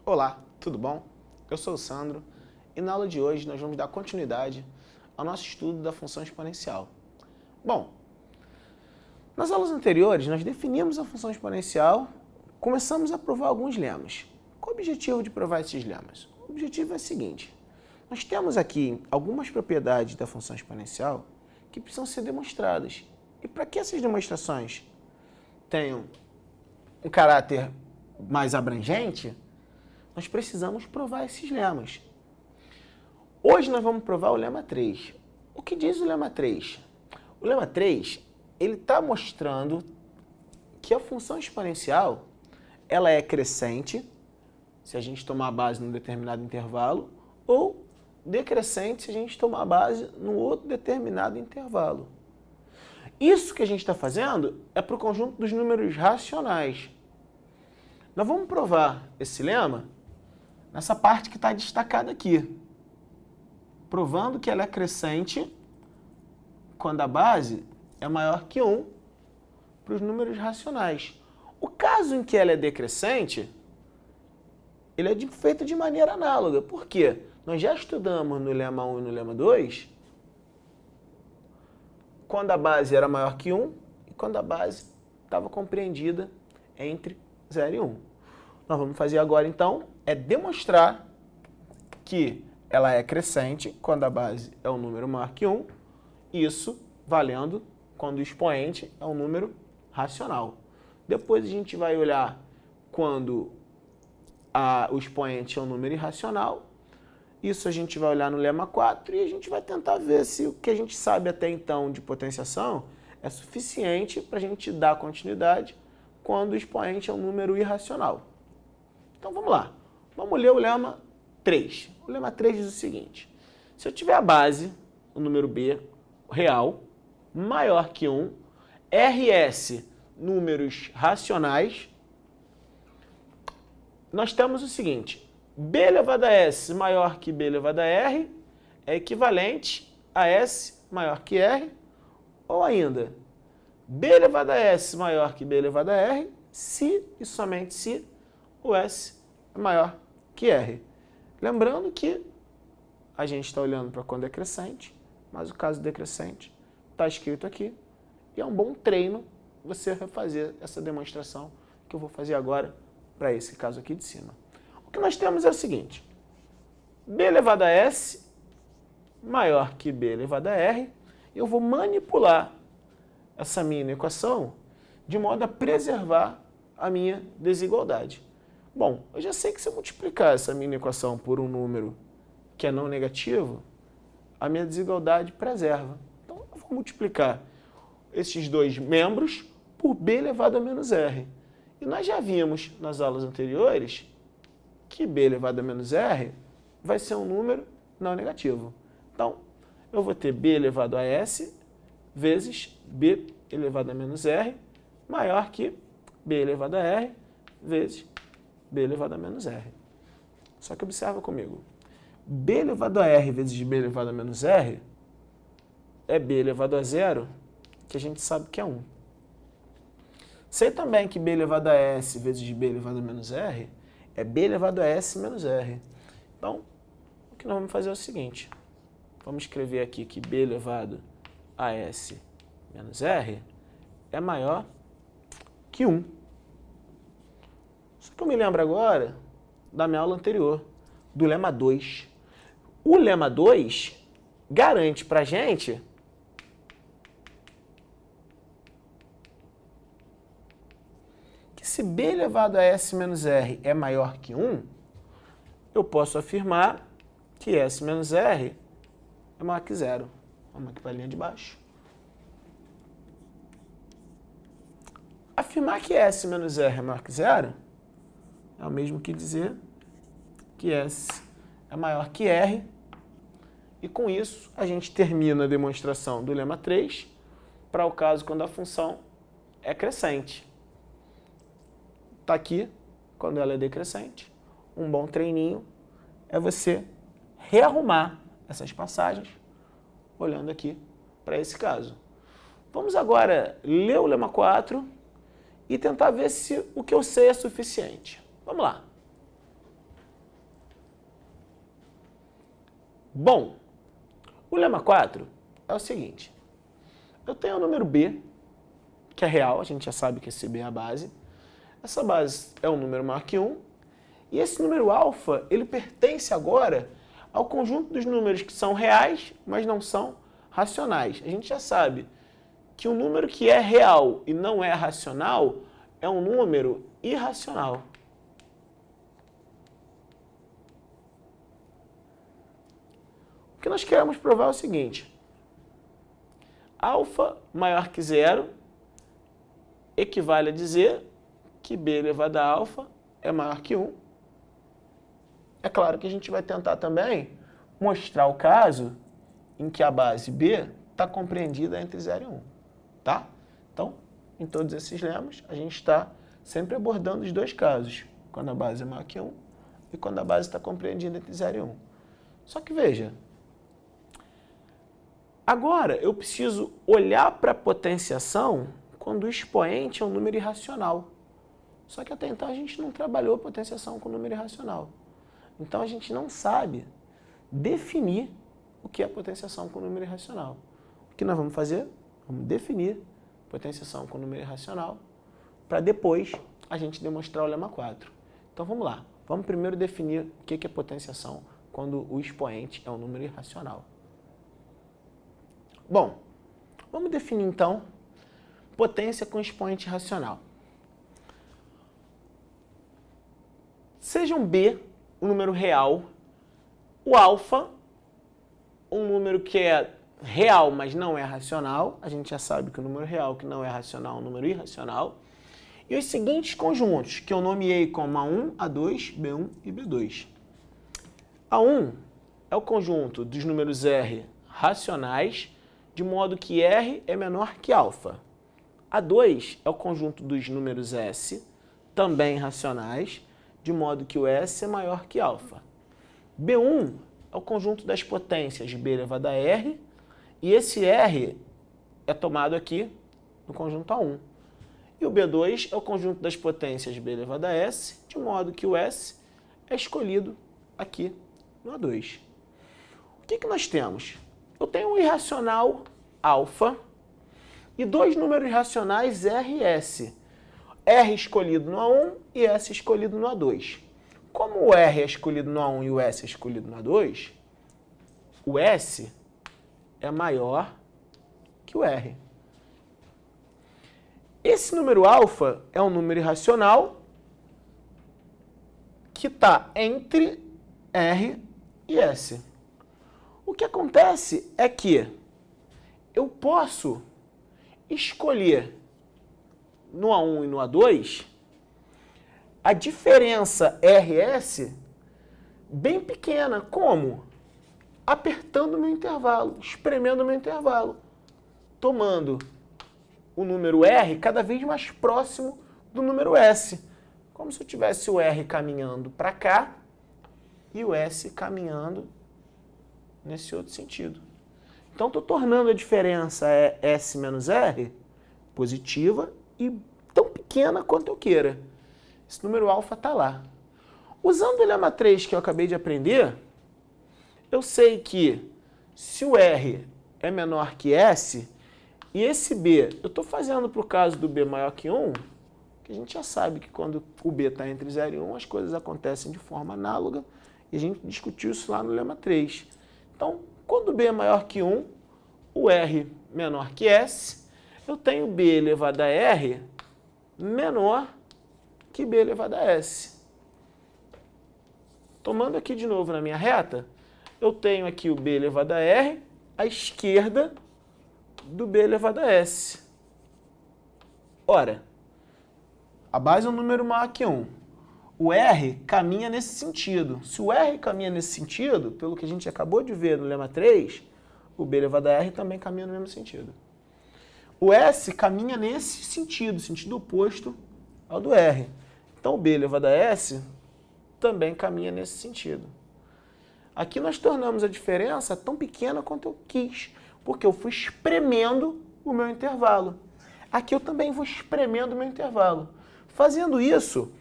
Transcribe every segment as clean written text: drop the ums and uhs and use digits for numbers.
Olá, tudo bom? Eu sou o Sandro e na aula de hoje nós vamos dar continuidade ao nosso estudo da função exponencial. Bom, nas aulas anteriores nós definimos a função exponencial, começamos a provar alguns lemas. Qual o objetivo de provar esses lemas? O objetivo é o seguinte: nós temos aqui algumas propriedades da função exponencial que precisam ser demonstradas. E para que essas demonstrações tenham um caráter mais abrangente, nós precisamos provar esses lemas. Hoje nós vamos provar o lema 3. O que diz o lema 3? O lema 3, ele está mostrando que a função exponencial ela é crescente, se a gente tomar a base num determinado intervalo, ou decrescente se a gente tomar a base num outro determinado intervalo. Isso que a gente está fazendo é para o conjunto dos números racionais. Nós vamos provar esse lema nessa parte que está destacada aqui, provando que ela é crescente quando a base é maior que 1 para os números racionais. O caso em que ela é decrescente, ele é feito de maneira análoga. Por quê? Nós já estudamos no lema 1 e no lema 2, quando a base era maior que 1 e quando a base estava compreendida entre 0 e 1. Nós vamos fazer agora, então, é demonstrar que ela é crescente quando a base é um número maior que 1, isso valendo quando o expoente é um número racional. Depois a gente vai olhar quando o expoente é um número irracional. Isso a gente vai olhar no lema 4 e a gente vai tentar ver se o que a gente sabe até então de potenciação é suficiente para a gente dar continuidade quando o expoente é um número irracional. Então vamos lá, vamos ler o lema 3. O lema 3 diz o seguinte: se eu tiver a base, o número b real, maior que 1, RS números racionais, nós temos o seguinte: b elevado a s maior que b elevado a r é equivalente a s maior que r, ou ainda b elevado a s maior que b elevado a r se e somente se o s é maior que r. Lembrando que a gente está olhando para quando é crescente, mas o caso decrescente está escrito aqui, e é um bom treino você refazer essa demonstração que eu vou fazer agora para esse caso aqui de cima. O que nós temos é o seguinte: b elevado a s maior que b elevado a r, eu vou manipular essa minha equação de modo a preservar a minha desigualdade. Bom, eu já sei que se eu multiplicar essa minha equação por um número que é não negativo, a minha desigualdade preserva. Então eu vou multiplicar esses dois membros por b elevado a menos r. E nós já vimos nas aulas anteriores que b elevado a menos r vai ser um número não negativo. Então, eu vou ter b elevado a s vezes b elevado a menos r maior que b elevado a r vezes b elevado a menos r. Só que observa comigo. b elevado a r vezes b elevado a menos r é b elevado a zero, que a gente sabe que é 1. Sei também que b elevado a s vezes b elevado a menos r é b elevado a s menos r. Então, o que nós vamos fazer é o seguinte: vamos escrever aqui que b elevado a s menos r é maior que 1. Só que eu me lembro agora da minha aula anterior, do lema 2. O lema 2 garante para a gente que se b elevado a s menos r é maior que 1, eu posso afirmar que s menos r é maior que 0. Vamos aqui para a linha de baixo. Afirmar que s menos r é maior que 0 é o mesmo que dizer que s é maior que r. E com isso, a gente termina a demonstração do lema 3 para o caso quando a função é crescente. Está aqui, quando ela é decrescente. Um bom treininho é você rearrumar essas passagens olhando aqui para esse caso. Vamos agora ler o lema 4 e tentar ver se o que eu sei é suficiente. Vamos lá. Bom, o lema 4 é o seguinte. Eu tenho o número B, que é real, a gente já sabe que esse B é a base. Essa base é um número maior que 1. E esse número alfa, ele pertence agora ao conjunto dos números que são reais, mas não são racionais. A gente já sabe que um número que é real e não é racional é um número irracional. O que nós queremos provar é o seguinte. Alfa maior que zero equivale a dizer que b elevado a alfa é maior que 1. É claro que a gente vai tentar também mostrar o caso em que a base b está compreendida entre 0 e 1. Tá? Então, em todos esses lemas, a gente está sempre abordando os dois casos, quando a base é maior que 1 e quando a base está compreendida entre 0 e 1. Só que veja, agora eu preciso olhar para a potenciação quando o expoente é um número irracional. Só que até então a gente não trabalhou a potenciação com número irracional. Então a gente não sabe definir o que é potenciação com número irracional. O que nós vamos fazer? Vamos definir potenciação com número irracional para depois a gente demonstrar o lema 4. Então vamos lá. Vamos primeiro definir o que é potenciação quando o expoente é um número irracional. Bom, vamos definir então potência com expoente racional. Sejam B um número real, o alfa, um número que é real, mas não é racional. A gente já sabe que o número real que não é racional é um número irracional. E os seguintes conjuntos, que eu nomeei como A1, A2, B1 e B2. A1 é o conjunto dos números R racionais, de modo que R é menor que alfa. A2 é o conjunto dos números S, também racionais, de modo que o S é maior que alfa. B1 é o conjunto das potências B elevado a R, e esse R é tomado aqui no conjunto A1. E o B2 é o conjunto das potências B elevado a S, de modo que o S é escolhido aqui no A2. O que nós temos? Eu tenho um irracional alfa e dois números racionais R e S. R escolhido no A1 e S escolhido no A2. Como o R é escolhido no A1 e o S é escolhido no A2, o S é maior que o R. Esse número alfa é um número irracional que está entre R e S. O que acontece é que eu posso escolher no A1 e no A2 a diferença RS bem pequena. Como? Apertando o meu intervalo, espremendo o meu intervalo, tomando o número R cada vez mais próximo do número S. Como se eu tivesse o R caminhando para cá e o S caminhando nesse outro sentido. Então, estou tornando a diferença S menos R positiva e tão pequena quanto eu queira. Esse número alfa está lá. Usando o lema 3 que eu acabei de aprender, eu sei que se o R é menor que S, e esse B, eu estou fazendo para o caso do B maior que 1, que a gente já sabe que quando o B está entre 0 e 1, as coisas acontecem de forma análoga, e a gente discutiu isso lá no lema 3. Então, quando o B é maior que 1, o R menor que S, eu tenho B elevado a R menor que B elevado a S. Tomando aqui de novo na minha reta, eu tenho aqui o B elevado a R à esquerda do B elevado a S. Ora, a base é um número maior que 1. O R caminha nesse sentido. Se o R caminha nesse sentido, pelo que a gente acabou de ver no lema 3, o B elevado a R também caminha no mesmo sentido. O S caminha nesse sentido, sentido oposto ao do R. Então, o B elevado a S também caminha nesse sentido. Aqui nós tornamos a diferença tão pequena quanto eu quis, porque eu fui espremendo o meu intervalo. Aqui eu também vou espremendo o meu intervalo. Fazendo isso,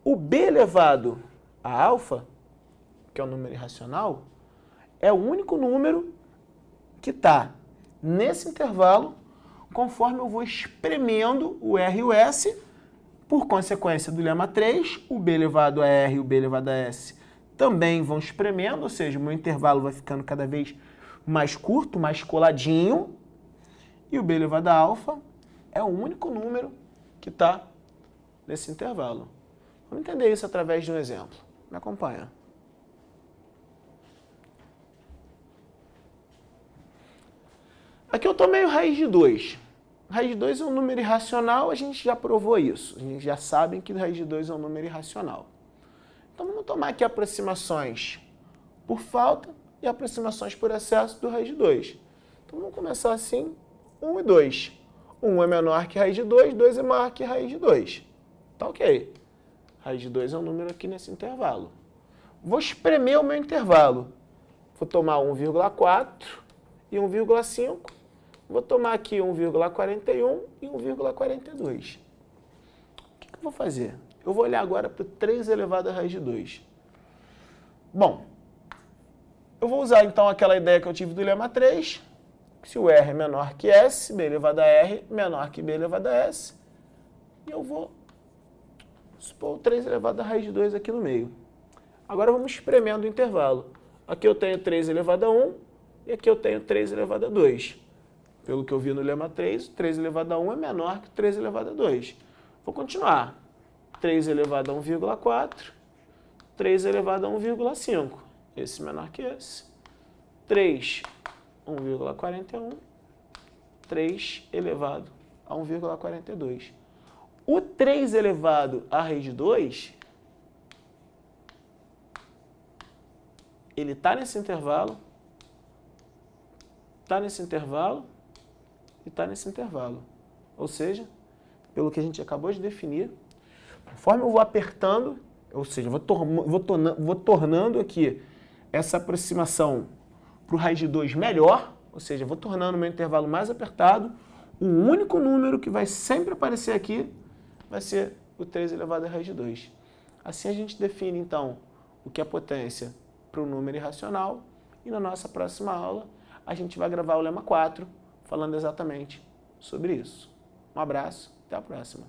o B elevado a alfa, que é um número irracional, é o único número que está nesse intervalo conforme eu vou espremendo o R e o S. Por consequência do lema 3, o B elevado a R e o B elevado a S também vão espremendo, ou seja, o meu intervalo vai ficando cada vez mais curto, mais coladinho. E o B elevado a alfa é o único número que está nesse intervalo. Vamos entender isso através de um exemplo. Me acompanha. Aqui eu tomei raiz de 2. Raiz de 2 é um número irracional, a gente já provou isso. A gente já sabe que raiz de 2 é um número irracional. Então vamos tomar aqui aproximações por falta e aproximações por excesso do raiz de 2. Então vamos começar assim, 1 e 2. 1 é menor que raiz de 2, 2 é maior que raiz de 2. Tá ok. Raiz de 2 é um número aqui nesse intervalo. Vou espremer o meu intervalo. Vou tomar 1,4 e 1,5. Vou tomar aqui 1,41 e 1,42. O que eu vou fazer? Eu vou olhar agora para o 3 elevado a raiz de 2. Bom, eu vou usar então aquela ideia que eu tive do lema 3. Se o R é menor que S, B elevado a R menor que B elevado a S. E eu vou supor o 3 elevado a raiz de 2 aqui no meio. Agora vamos espremendo o intervalo. Aqui eu tenho 3 elevado a 1 e aqui eu tenho 3 elevado a 2. Pelo que eu vi no lema 3, o 3 elevado a 1 é menor que o 3 elevado a 2. Vou continuar. 3 elevado a 1,4, 3 elevado a 1,5. Esse menor que esse. 3, 1,41, 3 elevado a 1,42. O 3 elevado a raiz de 2, ele está nesse intervalo, está nesse intervalo e está nesse intervalo. Ou seja, pelo que a gente acabou de definir, conforme eu vou apertando, ou seja, vou tornando aqui essa aproximação para o raiz de 2 melhor, ou seja, vou tornando o meu intervalo mais apertado, o único número que vai sempre aparecer aqui vai ser o 3 elevado a raiz de 2. Assim a gente define, então, o que é potência para o número irracional, e na nossa próxima aula a gente vai gravar o lema 4, falando exatamente sobre isso. Um abraço, até a próxima.